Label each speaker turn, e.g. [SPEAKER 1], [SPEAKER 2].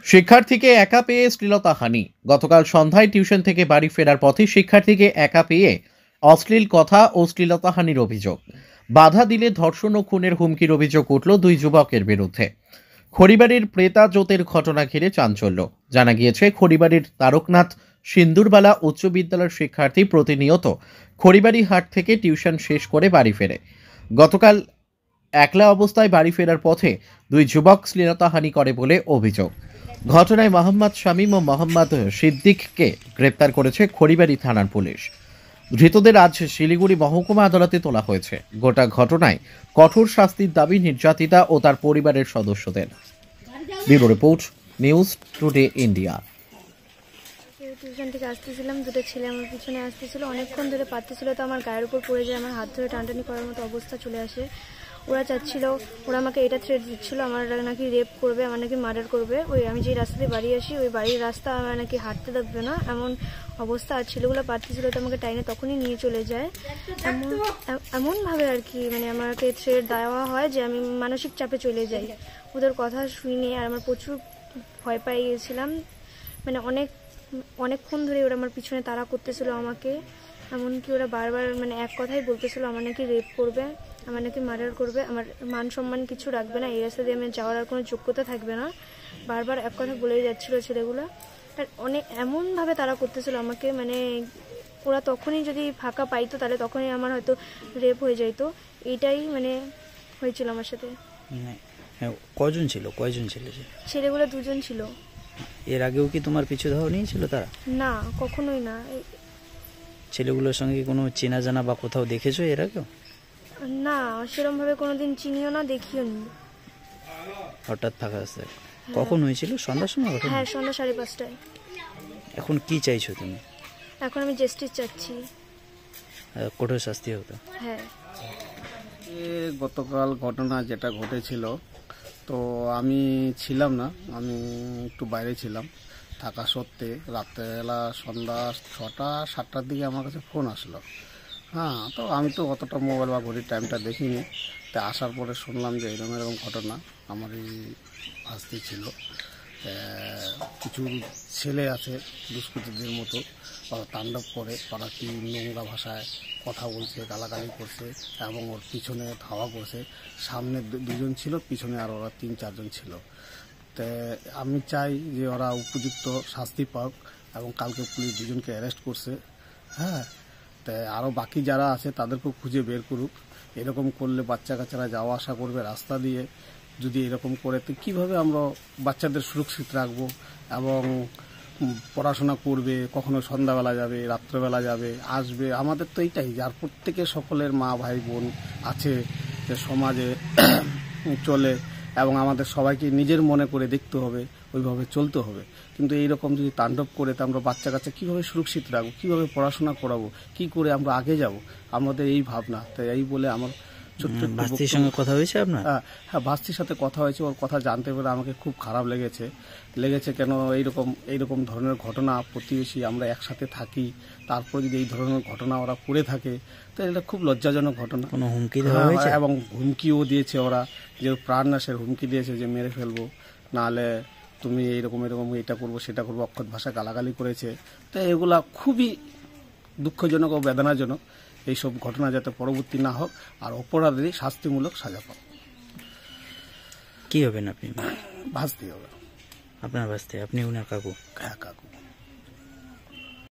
[SPEAKER 1] শিক্ষার্থীকে একা পেয়ে শ্লীলতাহানি। গতকাল সন্ধ্যায় টিউশন থেকে বাড়ি ফেরার পথে শিক্ষার্থীকে একা পেয়ে অশ্লীল কথা ও শ্লীলতাহানির অভিযোগ। বাধা দিলে ধর্ষণ ও খুনের হুমকির অভিযোগ উঠল দুই যুবকের বিরুদ্ধে। খড়িবাড়ির প্রেতা জোতের ঘটনা ঘিরে চাঞ্চল্য। জানা গিয়েছে, খড়িবাড়ির তারকনাথ সিন্দুরবালা উচ্চ বিদ্যালয়ের শিক্ষার্থী প্রতিনিয়ত খড়িবাড়ি হাট থেকে টিউশন শেষ করে বাড়ি ফেরে। গতকাল একলা অবস্থায় বাড়ি ফেরার পথে দুই যুবক শ্লীলতাহানি করে বলে অভিযোগ। ঘটনায় মোহাম্মদ শামীম ও মোহাম্মদ সিদ্দিককে গ্রেপ্তার করেছে খড়িবাড়ি থানার পুলিশ। ধৃতদের আজ শিলিগুড়ি মহকুমা আদালতে তোলা হয়েছে। গোটা ঘটনায় কঠোর শাস্তির দাবি নির্যাতিতা ও তার পরিবারের সদস্যদের। Bureau report, news today India.
[SPEAKER 2] Tuition থেকে আসতেছিলাম, দুটো ছেলে আমার পিছনে আসতেছিল, অনেকক্ষণ ধরে পারতেছিল, তো আমার গায়ের উপর পড়ে যায়, আমার হাত ধরে টানটানি করার মতো অবস্থা চলে আসে। ওরা চাচ্ছিল, ওরা আমাকে এটা থ্রেট দিচ্ছিল, আমার নাকি রেপ করবে, আমার নাকি মার্ডার করবে। আমি যে রাস্তা দিয়ে বাড়ি আসি, ওই বাড়ির রাস্তা আমার নাকি হাঁটতে দেবে না, এমন অবস্থা। আর ছেলেগুলো পারতেছিল, তো আমাকে টাইনে তখনই নিয়ে চলে যায়। এমনভাবে আর কি, আমাকে থ্রেট দেওয়া হয় যে আমি মানসিক চাপে চলে যাই। ওদের কথা শুনে আর আমার প্রচুর ভয় পেয়ে গিয়েছিলাম। অনেকক্ষণ ধরে ওরা আমার পিছনে তাড়া করতেছিল আমাকে। এমনকি ওরা বারবার এক কথাই বলতেছিল আমার নাকি রেপ করবে, আমার নাকি মার্ডার করবে, আমার মান সম্মান কিছু রাখবে না, এই রাস্তা দিয়ে আমি যাওয়ার আর কোনো যোগ্যতা থাকবে না। বারবার এক কথা বলেই যাচ্ছিল ছেলেগুলো। আর এমনভাবে তারা করতেছিল আমাকে, ওরা তখনই যদি ফাঁকা পাইতো তাহলে তখনই আমার হয়তো রেপ হয়ে যাইতো। এইটাই হয়েছিল আমার সাথে।
[SPEAKER 3] কয়জন ছিল
[SPEAKER 2] ছেলেগুলো দুজন ছিল।
[SPEAKER 3] এর আগেও কি তোমার পিছু ধাওয়া নিয়েছিল তারা?
[SPEAKER 2] না, কখনোই না।
[SPEAKER 3] ছেলেগুলোর সঙ্গে কোনো চেনা জানা বা কোথাও দেখেছো এর আগেও?
[SPEAKER 2] না, সেরকম ভাবে কোনোদিন চিনিও না, দেখিও নি।
[SPEAKER 3] হঠাৎ ফাঁকা আসতে কখন হয়েছিল? সন্ধ্যার সময়?
[SPEAKER 2] হ্যাঁ, সন্ধ্যা 5:30টায়।
[SPEAKER 3] এখন কি চাইছো তুমি?
[SPEAKER 2] এখন আমি জাস্টিস চাচ্ছি,
[SPEAKER 3] কঠোর শাস্তি হতো।
[SPEAKER 2] হ্যাঁ।
[SPEAKER 4] গতকাল ঘটনা যেটা ঘটেছিল, তো আমি ছিলাম না, আমি একটু বাইরে ছিলাম। থাকা সত্ত্বে রাত্রেবেলা সন্ধ্যা 6টা-7টার দিকে আমার কাছে ফোন আসলো। হ্যাঁ, তো আমি তো অতটা মোবাইল বা ঘড়ির টাইমটা দেখিনি। তাই আসার পরে শুনলাম যে এরকম ঘটনা। আমার এই ভাস্তি ছিল, কিছু ছেলে আছে দুষ্কৃতীদের মতো, তাণ্ডব করে, তারা কি নোংরা ভাষায় কথা বলছে, গালাগালি করছে এবং ওর পিছনে ধাওয়া করছে। সামনে দুজন ছিল, পিছনে আর ওরা 3-4 জন ছিল। তো আমি চাই যে ওরা উপযুক্ত শাস্তি পাক, এবং কালকে পুলিশ দুজনকে অ্যারেস্ট করছে। হ্যাঁ, তাই আরও বাকি যারা আছে তাদেরকেও খুঁজে বের করুক। এরকম করলে বাচ্চা কাচ্চারা যাওয়া আসা করবে রাস্তা দিয়ে, যদি এরকম করে তো কীভাবে আমরা বাচ্চাদের সুরক্ষিত রাখবো এবং পড়াশোনা করবে, কখনো সন্ধ্যাবেলা যাবে, রাত্রেবেলা যাবে, আসবে। আমাদের তো এইটাই, যার প্রত্যেকে সকলের মা ভাই বোন আছে, যে সমাজে চলে, এবং আমাদের সবাইকে নিজের মনে করে দেখতে হবে, ওইভাবে চলতে হবে। কিন্তু এইরকম যদি তাণ্ডব করে, তো আমরা বাচ্চা কাচ্চা কীভাবে সুরক্ষিত রাখবো, কীভাবে পড়াশোনা করাবো, কী করে আমরা আগে যাব, আমাদের এই ভাবনা। তাই এই বলে আমার
[SPEAKER 3] ভাস্তির সঙ্গে কথা হয়েছে আপনার?
[SPEAKER 4] হ্যাঁ, ভাস্তির সাথে কথা হয়েছে। ওর কথা জানতে পেরে আমাকে খুব খারাপ লেগেছে। কেন এইরকম ধরনের ঘটনা, প্রতিবেশী আমরা একসাথে থাকি, তারপর যদি এই ধরনের ঘটনা ওরা করে থাকে, তো এটা খুব লজ্জাজনক ঘটনা।
[SPEAKER 3] কোনো হুমকি দেওয়া হয়েছে?
[SPEAKER 4] এবং হুমকিও দিয়েছে ওরা, যে প্রাণ নাশের হুমকি দিয়েছে, যে মেরে ফেলবো, নাহলে তুমি এরকম এটা করবো সেটা করবো, অক্ষত ভাষা গালাগালি করেছে। তো এগুলা খুবই দুঃখজনক ও বেদনাজনক। এইসব ঘটনা যাতে পরবর্তী না হোক, আর অপরাধী শাস্তিমূলক সাজা পাক।
[SPEAKER 3] কি হবেন আপনি?
[SPEAKER 4] ভাস্তি হবে।
[SPEAKER 3] আপনার ভাস্তি? আপনি উনার কাকু?
[SPEAKER 4] হ্যাঁ, কাকু।